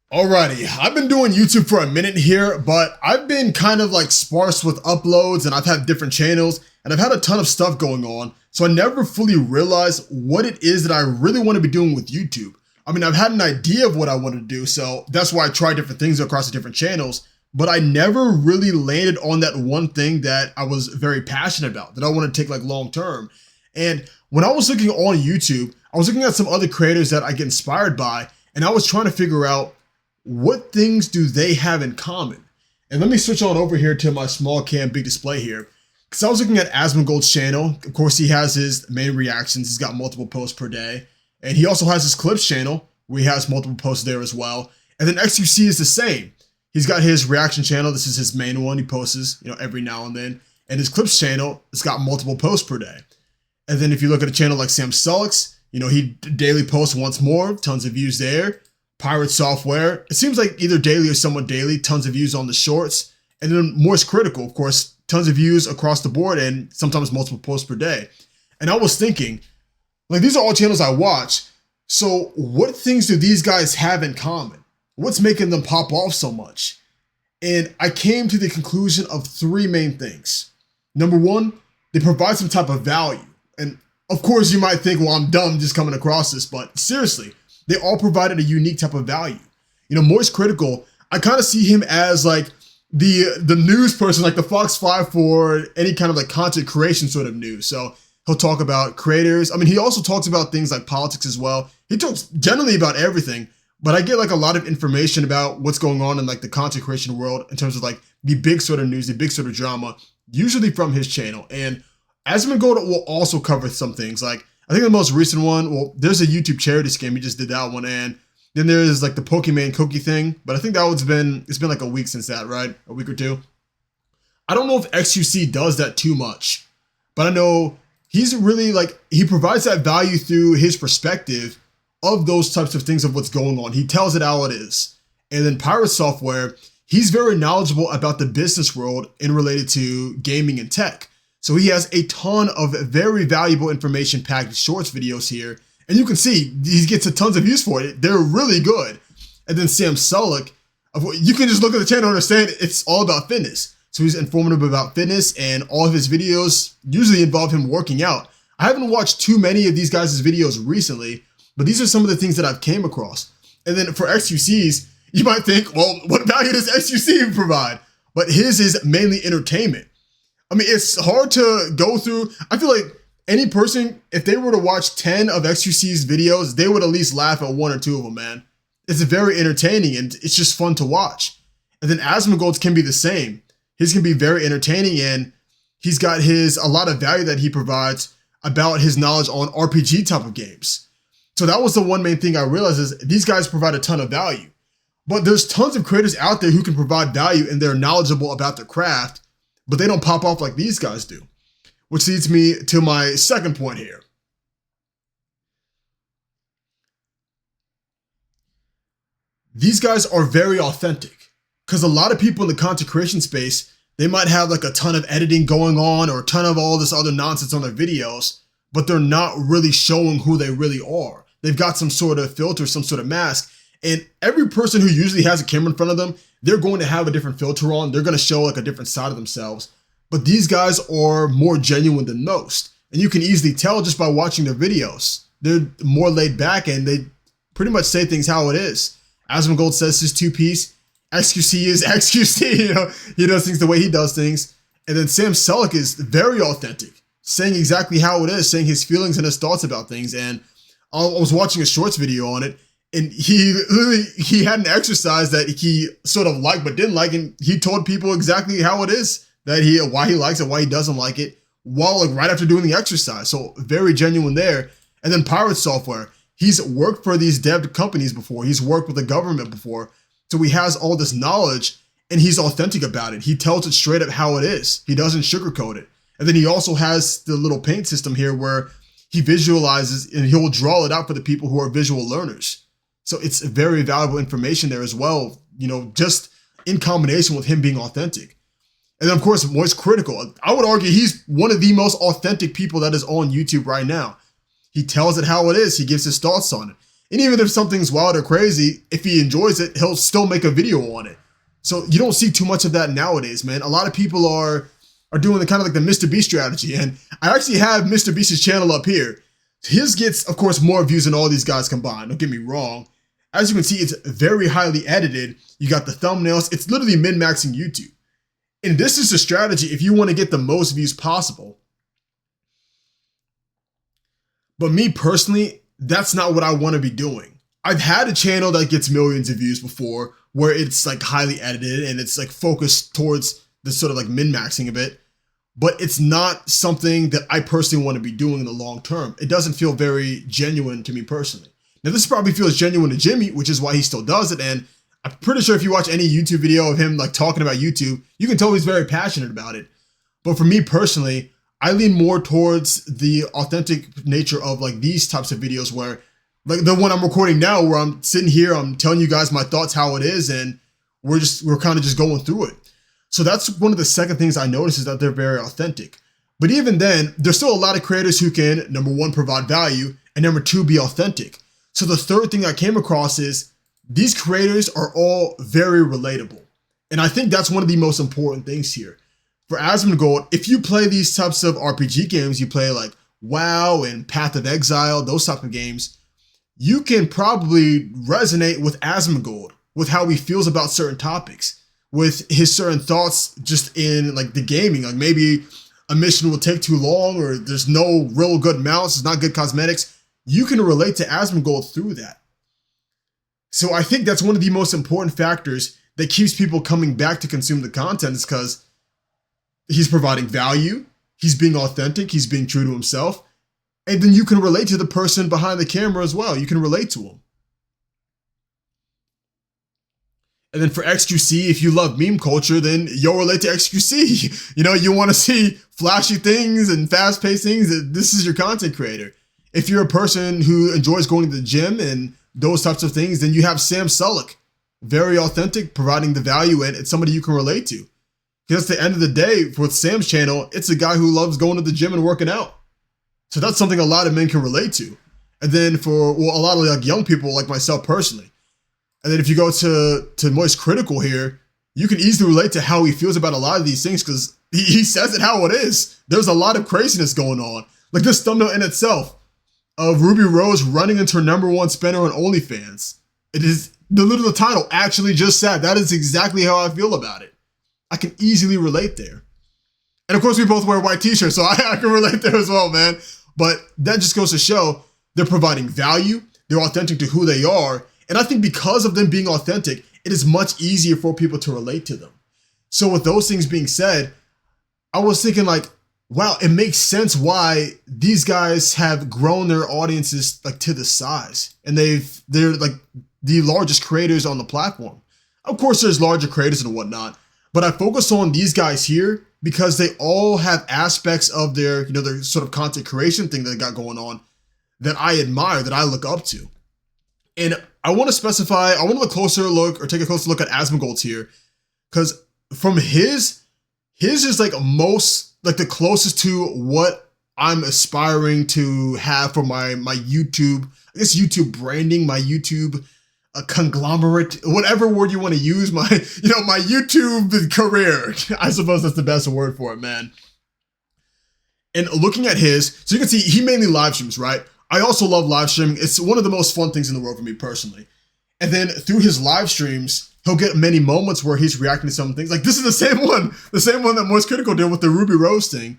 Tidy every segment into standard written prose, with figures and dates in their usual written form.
Alrighty, I've been doing YouTube for a minute here, but I've been kind of like sparse with uploads and I've had different channels and I've had a ton of stuff going on. So I never fully realized what it is that I really want to be doing with YouTube. I mean, I've had an idea of what I want to do, so that's why I try different things across the different channels, but I never really landed on that one thing that I was very passionate about, that I want to take like long term. And when I was looking on YouTube, I was looking at some other creators that I get inspired by, and I was trying to figure out what things do they have in common? And let me switch on over here to my small cam big display here. Because I was looking at Asmongold's channel. Of course, he has his main reactions. He's got multiple posts per day. And he also has his clips channel, where he has multiple posts there as well. And then XUC is the same. He's got his reaction channel. This is his main one. He posts, every now and then. And his clips channel, it's got multiple posts per day. And then if you look at a channel like Sulek's, he daily posts once more, tons of views there. Pirate Software, it seems like either daily or somewhat daily, tons of views on the shorts. And then Moist Critical, of course, tons of views across the board and sometimes multiple posts per day. And I was thinking, like, these are all channels I watch. So what things do these guys have in common? What's making them pop off so much? And I came to the conclusion of three main things. Number one, they provide some type of value. And of course you might think, well, I'm dumb just coming across this, but seriously, they all provided a unique type of value. Moist Critical, I kind of see him as like the news person, like the Fox 5 for any kind of like content creation sort of news. So he'll talk about creators. I mean, he also talks about things like politics as well. He talks generally about everything, but I get like a lot of information about what's going on in like the content creation world in terms of like the big sort of news, the big sort of drama, usually from his channel. And Asmongold will also cover some things like, I think the most recent one, well, there's a YouTube charity scam. He just did that one. And then there's like the Pokemon cookie thing. But I think it's been like a week since that, right? A week or two. I don't know if XUC does that too much. But I know he's really like, he provides that value through his perspective of those types of things of what's going on. He tells it how it is. And then Pirate Software, he's very knowledgeable about the business world in related to gaming and tech. So he has a ton of very valuable information packed shorts videos here. And you can see he gets a tons of views for it. They're really good. And then Sam Sulek, you can just look at the channel and understand it's all about fitness. So he's informative about fitness and all of his videos usually involve him working out. I haven't watched too many of these guys' videos recently, but these are some of the things that I've came across. And then for XUCs, you might think, well, what value does XUC provide? But his is mainly entertainment. I mean, it's hard to go through. I feel like any person, if they were to watch 10 of XUC's videos, they would at least laugh at one or two of them, man. It's very entertaining and it's just fun to watch. And then Asmongold's can be the same. His can be very entertaining and he's got a lot of value that he provides about his knowledge on RPG type of games. So that was the one main thing I realized is these guys provide a ton of value. But there's tons of creators out there who can provide value and they're knowledgeable about their craft, but they don't pop off like these guys do. Which leads me to my second point here. These guys are very authentic because a lot of people in the content creation space, they might have like a ton of editing going on or a ton of all this other nonsense on their videos, but they're not really showing who they really are. They've got some sort of filter, some sort of mask, and every person who usually has a camera in front of them, they're going to have a different filter on. They're going to show like a different side of themselves. But these guys are more genuine than most. And you can easily tell just by watching their videos. They're more laid back and they pretty much say things how it is. Asmongold says his two-piece. XQC is XQC. He does things the way he does things. And then Sam Sulek is very authentic, saying exactly how it is, saying his feelings and his thoughts about things. And I was watching a shorts video on it. And he had an exercise that he sort of liked but didn't like, and he told people exactly how it is, why he likes it, why he doesn't like it, while like right after doing the exercise. So very genuine there. And then Pirate Software, he's worked for these dev companies before, he's worked with the government before, so he has all this knowledge and he's authentic about it. He tells it straight up how it is. He doesn't sugarcoat it. And then he also has the little paint system here where he visualizes and he'll draw it out for the people who are visual learners. So it's very valuable information there as well, just in combination with him being authentic. And then of course, Moist Critical. I would argue he's one of the most authentic people that is on YouTube right now. He tells it how it is. He gives his thoughts on it. And even if something's wild or crazy, if he enjoys it, he'll still make a video on it. So you don't see too much of that nowadays, man. A lot of people are doing the kind of like the Mr. Beast strategy. And I actually have Mr. Beast's channel up here. His gets, of course, more views than all these guys combined. Don't get me wrong. As you can see, it's very highly edited. You got the thumbnails. It's literally min-maxing YouTube. And this is the strategy if you want to get the most views possible. But me personally, that's not what I want to be doing. I've had a channel that gets millions of views before where it's like highly edited and it's like focused towards the sort of like min-maxing of it. But it's not something that I personally want to be doing in the long term. It doesn't feel very genuine to me personally. Now, this probably feels genuine to Jimmy, which is why he still does it. And I'm pretty sure if you watch any YouTube video of him like talking about YouTube, you can tell he's very passionate about it. But for me personally, I lean more towards the authentic nature of like these types of videos where like the one I'm recording now where I'm sitting here, I'm telling you guys my thoughts, how it is, and we're kind of just going through it. So that's one of the second things I notice is that they're very authentic. But even then, there's still a lot of creators who can, number one, provide value, and number two, be authentic. So the third thing I came across is these creators are all very relatable. And I think that's one of the most important things here. For Asmongold, if you play these types of RPG games, you play like WoW and Path of Exile, those type of games, you can probably resonate with Asmongold, with how he feels about certain topics, with his certain thoughts just in like the gaming. Like maybe a mission will take too long or there's no real good mounts, there's not good cosmetics. You can relate to Asmongold through that. So I think that's one of the most important factors that keeps people coming back to consume the content is because he's providing value, he's being authentic, he's being true to himself, and then you can relate to the person behind the camera as well. You can relate to him. And then for XQC, if you love meme culture, then you'll relate to XQC. You know, you want to see flashy things and fast-paced things, this is your content creator. If you're a person who enjoys going to the gym and those types of things, then you have Sam Sulek, very authentic, providing the value, and it's somebody you can relate to. Because at the end of the day, with Sam's channel, it's a guy who loves going to the gym and working out. So that's something a lot of men can relate to. And then for a lot of like young people like myself personally. And then if you go to Moist Critical here, you can easily relate to how he feels about a lot of these things because he says it how it is. There's a lot of craziness going on. Like this thumbnail in itself of Ruby Rose running into her #1 spender on OnlyFans. It is the little title actually just said. That is exactly how I feel about it. I can easily relate there. And of course we both wear white t-shirts, so I can relate there as well, man. But that just goes to show they're providing value, they're authentic to who they are, and I think because of them being authentic, it is much easier for people to relate to them. So with those things being said, I was thinking like, wow, it makes sense why these guys have grown their audiences like to this size. And they're like the largest creators on the platform. Of course, there's larger creators and whatnot, but I focus on these guys here because they all have aspects of their, you know, their sort of content creation thing that they got going on that I admire, that I look up to. And I want to specify, I want to take a closer look at Asmongold's here, because from his is like most, like the closest to what I'm aspiring to have for my YouTube, I guess YouTube branding, my YouTube conglomerate, whatever word you want to use, my YouTube career. I suppose that's the best word for it, man. And looking at his, so you can see he mainly live streams, right? I also love live streaming. It's one of the most fun things in the world for me personally. And then through his live streams, he'll get many moments where he's reacting to some things. Like this is the same one that Moist Critical did with the Ruby Rose thing.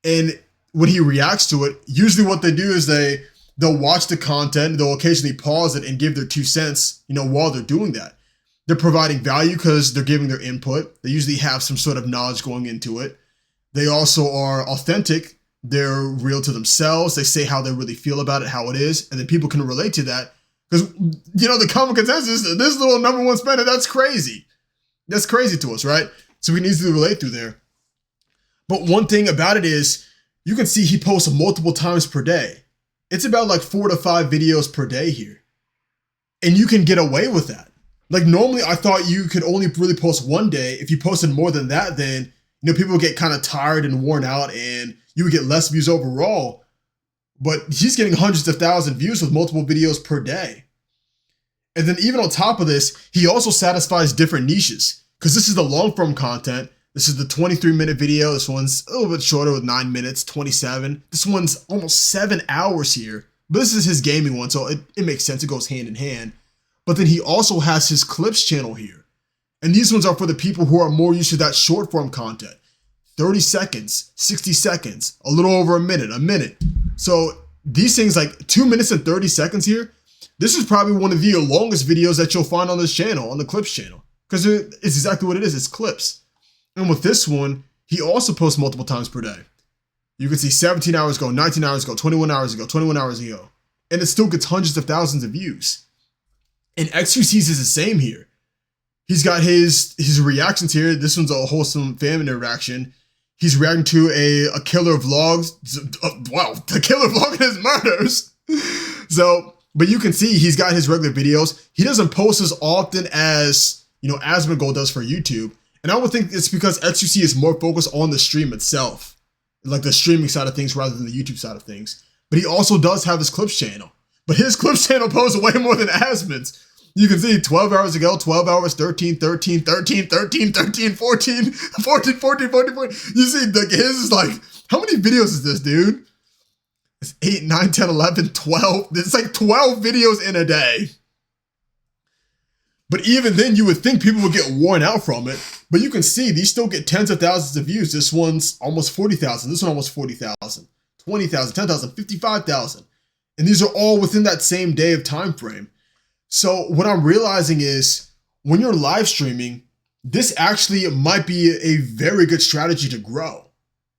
And when he reacts to it, usually what they do is they'll watch the content, they'll occasionally pause it and give their 2 cents, while they're doing that. They're providing value because they're giving their input. They usually have some sort of knowledge going into it. They also are authentic. They're real to themselves. They say how they really feel about it, how it is, and then people can relate to that. Because, the common consensus, this little #1 spender, that's crazy. That's crazy to us, right? So we can easily relate through there. But one thing about it is, you can see he posts multiple times per day. It's about like 4 to 5 videos per day here. And you can get away with that. Like normally I thought you could only really post one day. If you posted more than that, then people would get kind of tired and worn out and you would get less views overall. but he's getting hundreds of thousands of views with multiple videos per day. And then even on top of this, he also satisfies different niches, because this is the long form content. This is the 23-minute video. This one's a little bit shorter with 9 minutes, 27. This one's almost 7 hours here. But this is his gaming one, so it makes sense. It goes hand in hand. But then he also has his clips channel here. And these ones are for the people who are more used to that short form content. 30 seconds, 60 seconds, a little over a minute. So these things like 2 minutes and 30 seconds here, this is probably one of the longest videos that you'll find on this channel, on the clips channel. Because it's exactly what it is, it's clips. And with this one, he also posts multiple times per day. You can see 17 hours ago, 19 hours ago, 21 hours ago, 21 hours ago. And it still gets hundreds of thousands of views. And XQC's is the same here. He's got his reactions here. This one's a wholesome family interaction. He's reacting to a killer vlogs. Wow, the killer vlogging his murders. So, but you can see he's got his regular videos. He doesn't post as often as, Asmongold does for YouTube. And I would think it's because XQC is more focused on the stream itself, like the streaming side of things rather than the YouTube side of things. But he also does have his clips channel. But his clips channel posts way more than Asmon's. You can see 12 hours ago, 12 hours, 13, 13, 13, 13, 13, 14, 14, 14, 14, 14. You see, his is like, how many videos is this, dude? It's 8, 9, 10, 11, 12. It's like 12 videos in a day. But even then, you would think people would get worn out from it. But you can see these still get tens of thousands of views. This one's almost 40,000. This one almost 40,000, 20,000, 10,000, 55,000. And these are all within that same day of time frame. So what I'm realizing is when you're live streaming, this actually might be a very good strategy to grow.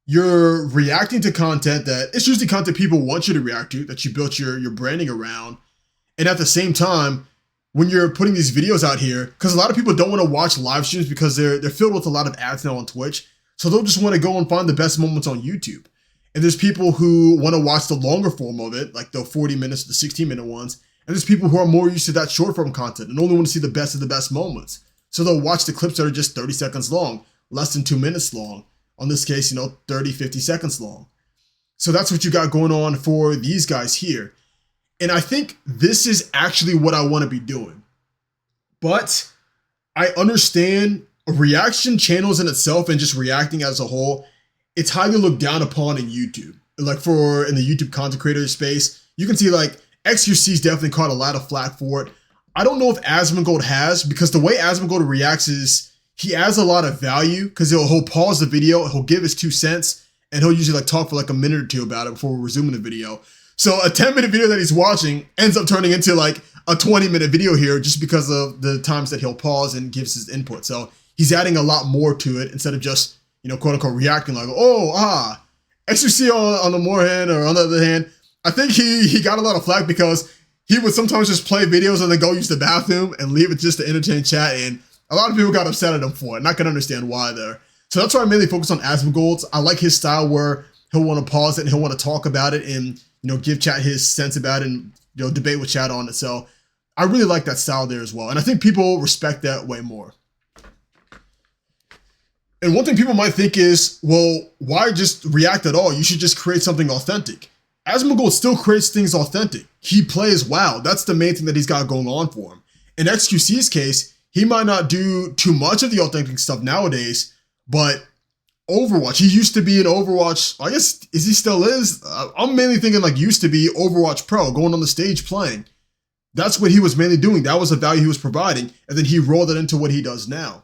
You're reacting to content that it's usually content people want you to react to, that you built your branding around. And at the same time, when you're putting these videos out here, because a lot of people don't want to watch live streams because they're filled with a lot of ads now on Twitch. So they'll just want to go and find the best moments on YouTube. And there's people who want to watch the longer form of it, like the 40 minutes, the 16-minute ones. And there's people who are more used to that short form content and only want to see the best of the best moments. So they'll watch the clips that are just 30 seconds long, less than 2 minutes long. On this case, 30, 50 seconds long. So that's what you got going on for these guys here. And I think this is actually what I want to be doing. But I understand reaction channels in itself and just reacting as a whole, it's highly looked down upon in YouTube. Like in the YouTube content creator space, you can see like XQC's definitely caught a lot of flack for it. I don't know if Asmongold has, because the way Asmongold reacts is he adds a lot of value because he'll pause the video, he'll give his 2 cents, and he'll usually like talk for like a minute or two about it before resuming the video. So a 10-minute video that he's watching ends up turning into like a 20-minute video here just because of the times that he'll pause and gives his input. So he's adding a lot more to it instead of just, quote unquote reacting like, XQC on the more hand, or on the other hand, I think he got a lot of flack because he would sometimes just play videos and then go use the bathroom and leave it just to entertain chat. And a lot of people got upset at him for it. And I can understand why there. So that's why I mainly focus on Asmongold. I like his style where he'll want to pause it and he'll want to talk about it and, give chat his sense about it and, debate with chat on it. So I really like that style there as well. And I think people respect that way more. And one thing people might think is, well, why just react at all? You should just create something authentic. Asmongold still creates things authentic. He plays WoW. That's the main thing that he's got going on for him. In XQC's case, he might not do too much of the authentic stuff nowadays, but Overwatch, he used to be an Overwatch, I guess, he still is? I'm mainly thinking like used to be Overwatch Pro, going on the stage playing. That's what he was mainly doing. That was the value he was providing, and then he rolled it into what he does now.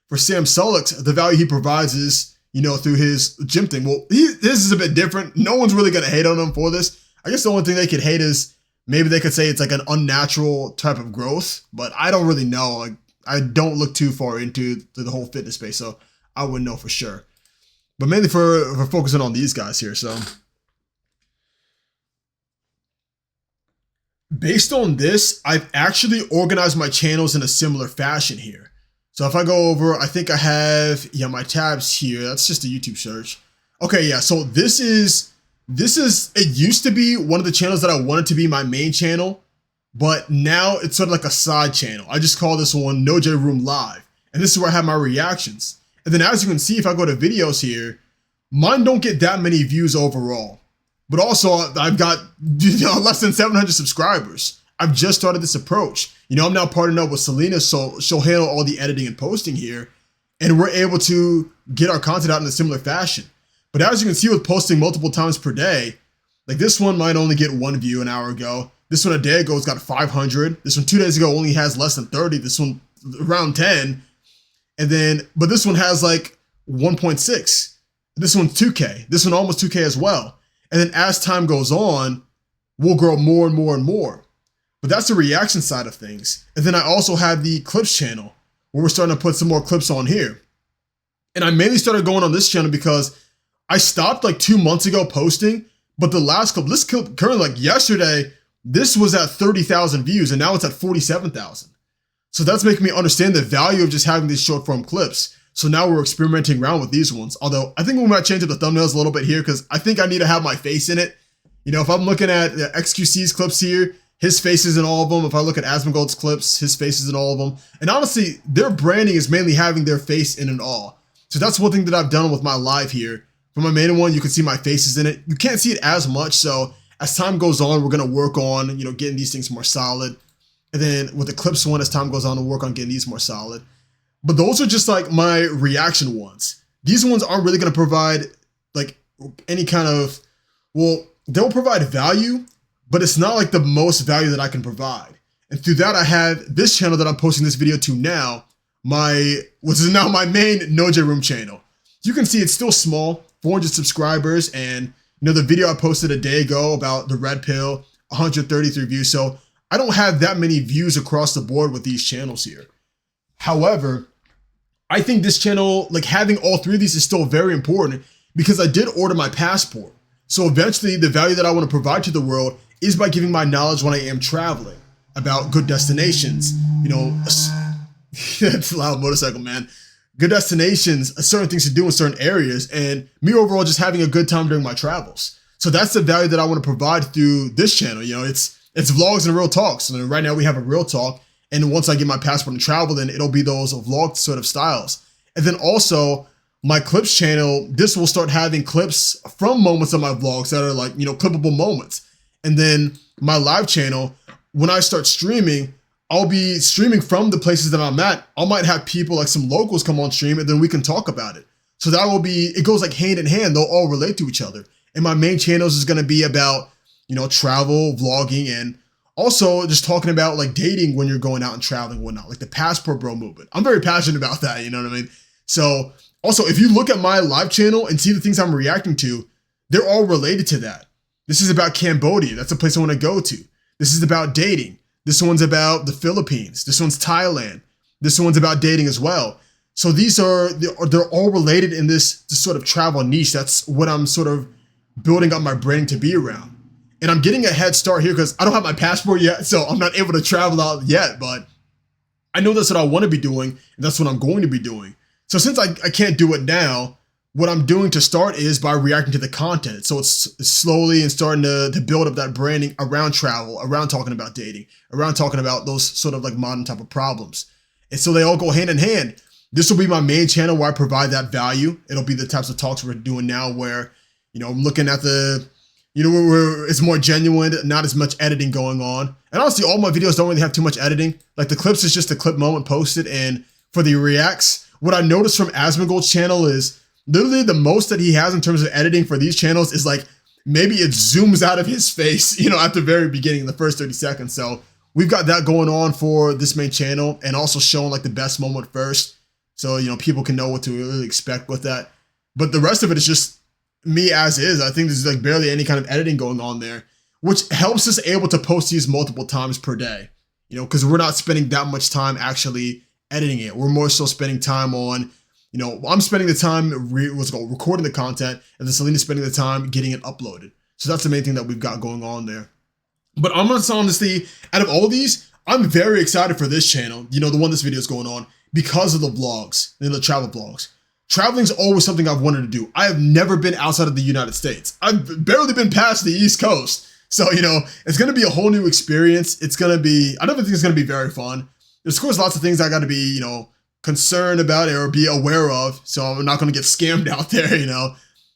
For Sam Sulek, the value he provides is, through his gym thing. Well, this is a bit different. No one's really going to hate on him for this. I guess the only thing they could hate is maybe they could say it's like an unnatural type of growth, but I don't really know. Like, I don't look too far into the whole fitness space, so I wouldn't know for sure. But mainly for focusing on these guys here, so. Based on this, I've actually organized my channels in a similar fashion here. So if I go over, I think I have, my tabs here. That's just a YouTube search. Okay, yeah, so this is, it used to be one of the channels that I wanted to be my main channel, but now it's sort of like a side channel. I just call this one nojroom Live. And this is where I have my reactions. And then as you can see, if I go to videos here, mine don't get that many views overall. But also, I've got less than 700 subscribers. I've just started this approach. I'm now partnered up with Selena, so she'll handle all the editing and posting here, and we're able to get our content out in a similar fashion. But as you can see with posting multiple times per day, like this one might only get 1 view an hour ago. This one a day ago has got 500. This one 2 days ago only has less than 30. This one around 10. But this one has like 1.6. This one's 2K. This one almost 2K as well. And then as time goes on, we'll grow more and more and more. But that's the reaction side of things. And then I also have the clips channel where we're starting to put some more clips on here. And I mainly started going on this channel because I stopped like 2 months ago posting, but this clip currently, like yesterday, this was at 30,000 views and now it's at 47,000. So that's making me understand the value of just having these short form clips. So now we're experimenting around with these ones. Although I think we might change up the thumbnails a little bit here because I think I need to have my face in it. If I'm looking at the XQC's clips here, his face is in all of them. If I look at Asmongold's clips, his face is in all of them. And honestly, their branding is mainly having their face in it all. So that's one thing that I've done with my live here. For my main one, you can see my face is in it. You can't see it as much. So as time goes on, we're going to work on, getting these things more solid. And then with the clips one, as time goes on, we'll work on getting these more solid. But those are just like my reaction ones. These ones aren't really going to provide like any kind of, they'll provide value, but it's not like the most value that I can provide. And through that, I have this channel that I'm posting this video to now, which is now my main nojroom channel. You can see it's still small, 400 subscribers, and the video I posted a day ago about the red pill, 133 views. So I don't have that many views across the board with these channels here. However, I think this channel, like having all three of these is still very important because I did order my passport. So eventually the value that I want to provide to the world is by giving my knowledge when I am traveling about good destinations. That's a loud motorcycle, man. Good destinations, certain things to do in certain areas, and me overall just having a good time during my travels. So that's the value that I want to provide through this channel. It's vlogs and real talks. And right now we have a real talk. And once I get my passport and travel, then it'll be those vlog sort of styles. And then also my clips channel, this will start having clips from moments of my vlogs that are like, clippable moments. And then my live channel, when I start streaming, I'll be streaming from the places that I'm at. I might have people like some locals come on stream and then we can talk about it. So it goes like hand in hand. They'll all relate to each other. And my main channels is going to be about, travel, vlogging, and also just talking about like dating when you're going out and traveling and whatnot, like the passport bro movement. I'm very passionate about that. You know what I mean? So also, if you look at my live channel and see the things I'm reacting to, they're all related to that. This is about Cambodia. That's a place I want to go to. This is about dating. This one's about the Philippines. This one's Thailand. This one's about dating as well. So they're all related in this sort of travel niche. That's what I'm sort of building up my branding to be around. And I'm getting a head start here because I don't have my passport yet, so I'm not able to travel out yet, but I know that's what I want to be doing, and that's what I'm going to be doing. So since I can't do it now, what I'm doing to start is by reacting to the content. So it's slowly and starting to build up that branding around travel, around talking about dating, around talking about those sort of like modern type of problems. And so they all go hand in hand. This will be my main channel where I provide that value. It'll be the types of talks we're doing now where, I'm looking at where it's more genuine, not as much editing going on. And honestly, all my videos don't really have too much editing. Like the clips is just a clip moment posted. And for the reacts, what I noticed from Asmongold's channel is literally the most that he has in terms of editing for these channels is like, maybe it zooms out of his face, at the very beginning, the first 30 seconds. So we've got that going on for this main channel and also showing like the best moment first. So, people can know what to really expect with that. But the rest of it is just me as is. I think there's like barely any kind of editing going on there, which helps us able to post these multiple times per day, because we're not spending that much time actually editing it. We're more so spending time on, I'm spending the time recording the content, and then Selena's spending the time getting it uploaded. So that's the main thing that we've got going on there. But I'm gonna say honestly, out of all these, I'm very excited for this channel, the one this video is going on, because of the vlogs, the travel vlogs. Traveling is always something I've wanted to do. I have never been outside of the United States. I've barely been past the East Coast. So, it's going to be a whole new experience. I don't think it's going to be very fun. There's, of course, lots of things I got to be, concerned about or be aware of. So I'm not going to get scammed out there,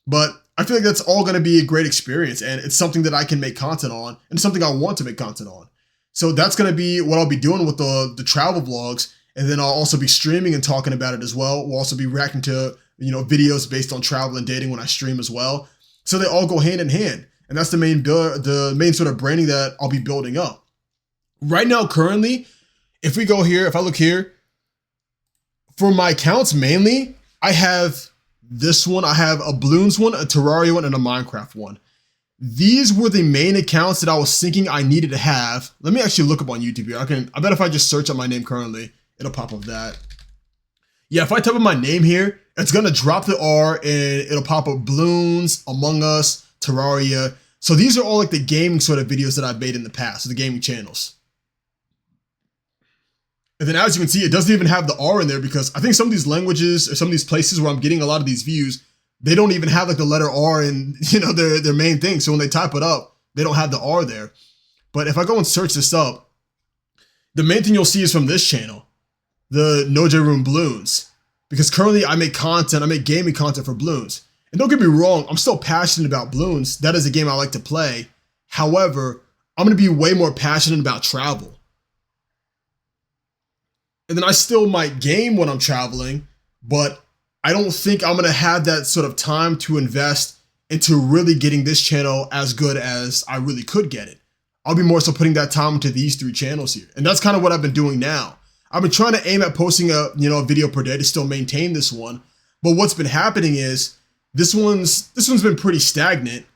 But I feel like that's all going to be a great experience, and it's something that I can make content on, and something I want to make content on. So that's going to be what I'll be doing with the travel vlogs, and then I'll also be streaming and talking about it as well. We'll also be reacting to videos based on travel and dating when I stream as well. So they all go hand in hand, and that's the main sort of branding that I'll be building up. Right now, currently, if we go here, if I look here, for my accounts mainly, I have this one, I have a Bloons one, a Terraria one, and a Minecraft one. These were the main accounts that I was thinking I needed to have. Let me actually look up on YouTube here. I bet if I just search up my name currently, it'll pop up that. Yeah, if I type in my name here, it's gonna drop the R and it'll pop up Bloons, Among Us, Terraria. So these are all like the gaming sort of videos that I've made in the past, so the gaming channels. And then as you can see, it doesn't even have the R in there because I think some of these languages or some of these places where I'm getting a lot of these views, they don't even have like the letter R in their main thing. So when they type it up, they don't have the R there. But if I go and search this up, the main thing you'll see is from this channel, the nojroom Bloons, because currently I make gaming content for Bloons. And don't get me wrong, I'm still passionate about Bloons. That is a game I like to play. However, I'm going to be way more passionate about travel. And then I still might game when I'm traveling, but I don't think I'm going to have that sort of time to invest into really getting this channel as good as I really could get it. I'll be more so putting that time into these 3 channels here. And that's kind of what I've been doing now. I've been trying to aim at posting a video per day to still maintain this one. But what's been happening is this one's been pretty stagnant.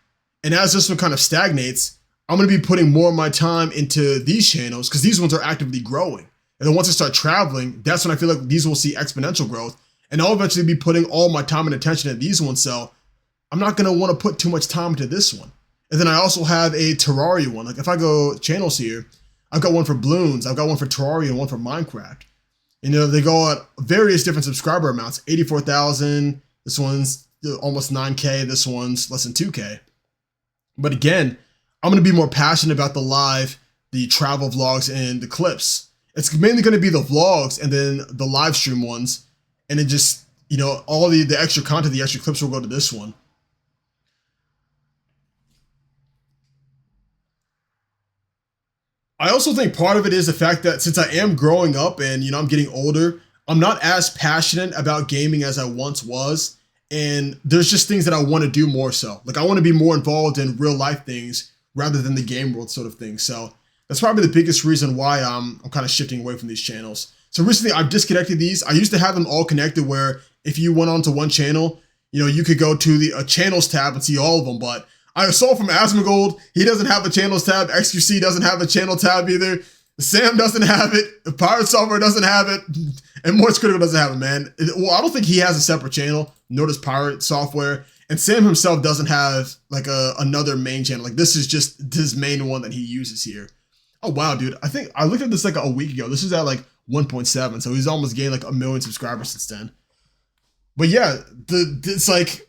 And as this one kind of stagnates, I'm going to be putting more of my time into these channels because these ones are actively growing. And then once I start traveling, that's when I feel like these will see exponential growth. And I'll eventually be putting all my time and attention at these ones. So I'm not going to want to put too much time into this one. And then I also have a Terraria one. Like if I go channels here, I've got one for Bloons, I've got one for Terraria, and one for Minecraft. They go at various different subscriber amounts, 84,000. This one's almost 9K. This one's less than 2K. But again, I'm going to be more passionate about the travel vlogs and the clips. It's mainly going to be the vlogs and then the live stream ones. And it just, all the extra content, the extra clips will go to this one. I also think part of it is the fact that since I am growing up and, I'm getting older, I'm not as passionate about gaming as I once was. And there's just things that I want to do more so. Like I want to be more involved in real life things rather than the game world sort of thing. So that's probably the biggest reason why I'm kind of shifting away from these channels. So recently I've disconnected these. I used to have them all connected where if you went onto one channel, you could go to the channels tab and see all of them. But I saw from Asmongold, he doesn't have a channels tab. XQC doesn't have a channel tab either. Sam doesn't have it. Pirate Software doesn't have it. And Morse Critical doesn't have it, man. Well, I don't think he has a separate channel. Nor does Pirate Software. And Sam himself doesn't have like another main channel. Like this is just his main one that he uses here. Oh, wow, dude. I think I looked at this like a week ago. This is at like 1.7. So he's almost gained like 1 million subscribers since then. But yeah, it's like,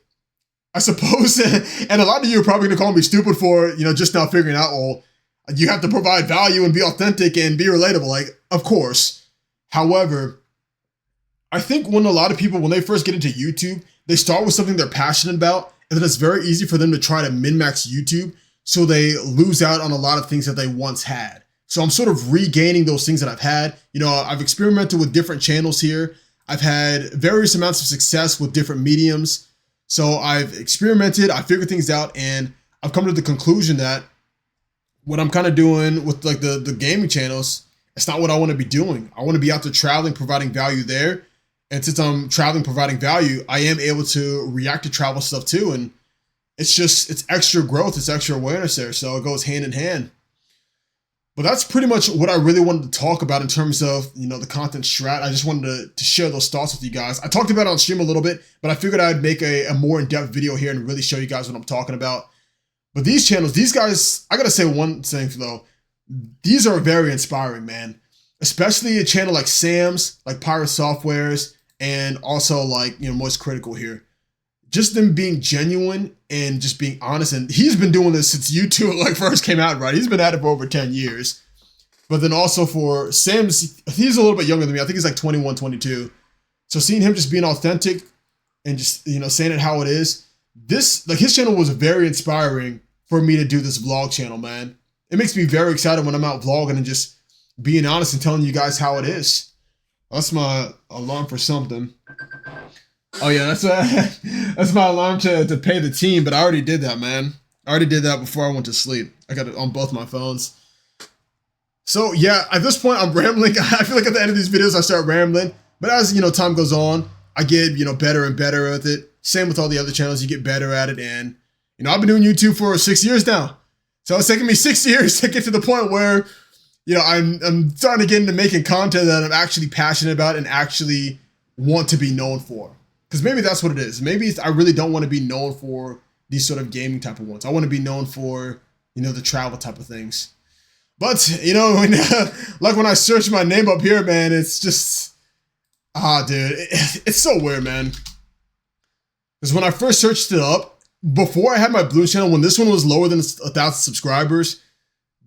I suppose, and a lot of you are probably going to call me stupid for, just now figuring out, well, you have to provide value and be authentic and be relatable. Like, of course. However, I think when a lot of people, when they first get into YouTube, they start with something they're passionate about, and then it's very easy for them to try to min-max YouTube, so they lose out on a lot of things that they once had. So I'm sort of regaining those things that I've had. I've experimented with different channels here. I've had various amounts of success with different mediums. So I've experimented, I figured things out, and I've come to the conclusion that what I'm kind of doing with like the gaming channels, it's not what I want to be doing. I want to be out there traveling, providing value there. And since I'm traveling, providing value, I am able to react to travel stuff too. And it's extra growth, it's extra awareness there. So it goes hand in hand. But that's pretty much what I really wanted to talk about in terms of, the content strat. I just wanted to share those thoughts with you guys. I talked about it on stream a little bit, but I figured I'd make a more in-depth video here and really show you guys what I'm talking about. But these channels, these guys, I gotta say one thing though. These are very inspiring, man. Especially a channel like Sam's, like Pirate Software's, and also like, Moist Critical here. Just them being genuine and just being honest. And he's been doing this since YouTube like first came out, right? He's been at it for over 10 years. But then also for Sam's, he's a little bit younger than me. I think he's like 21, 22. So seeing him just being authentic and just, saying it how it is, his channel was very inspiring for me to do this vlog channel, man. It makes me very excited when I'm out vlogging and just being honest and telling you guys how it is. That's my alarm for something. Oh yeah, that's my alarm to pay the team, but I already did that, man. I already did that before I went to sleep. I got it on both my phones. So yeah, at this point I'm rambling. I feel like at the end of these videos I start rambling, but as time goes on, I get better and better at it. Same with all the other channels, you get better at it, and I've been doing YouTube for 6 years now. So it's taken me 6 years to get to the point where I'm starting to get into making content that I'm actually passionate about and actually want to be known for. Because maybe that's what it is. Maybe I really don't want to be known for these sort of gaming type of ones. I want to be known for the travel type of things. But like when I search my name up here, man, it's just dude, it's so weird, man. Because when I first searched it up, before I had my Blue channel, when this one was lower than 1,000 subscribers,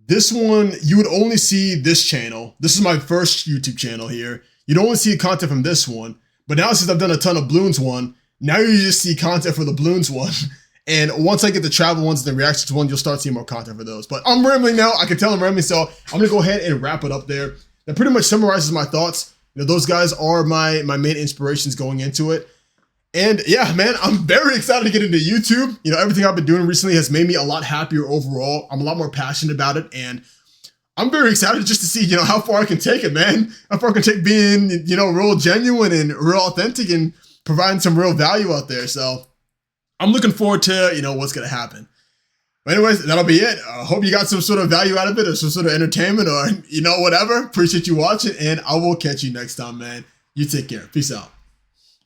this one, you would only see this channel. This is my first YouTube channel here. You'd only see content from this one. But now since I've done a ton of Bloons one, now you just see content for the Bloons one. And once I get the travel ones and the reactions one, you'll start seeing more content for those. But I'm rambling now. I can tell I'm rambling, so I'm going to go ahead and wrap it up there. That pretty much summarizes my thoughts. Those guys are my main inspirations going into it. And yeah, man, I'm very excited to get into YouTube. Everything I've been doing recently has made me a lot happier overall. I'm a lot more passionate about it, and I'm very excited just to see, how far I can take it, man. How far I can take being, real genuine and real authentic and providing some real value out there. So I'm looking forward to, what's going to happen. But anyways, that'll be it. I hope you got some sort of value out of it or some sort of entertainment or, whatever. Appreciate you watching, and I will catch you next time, man. You take care. Peace out.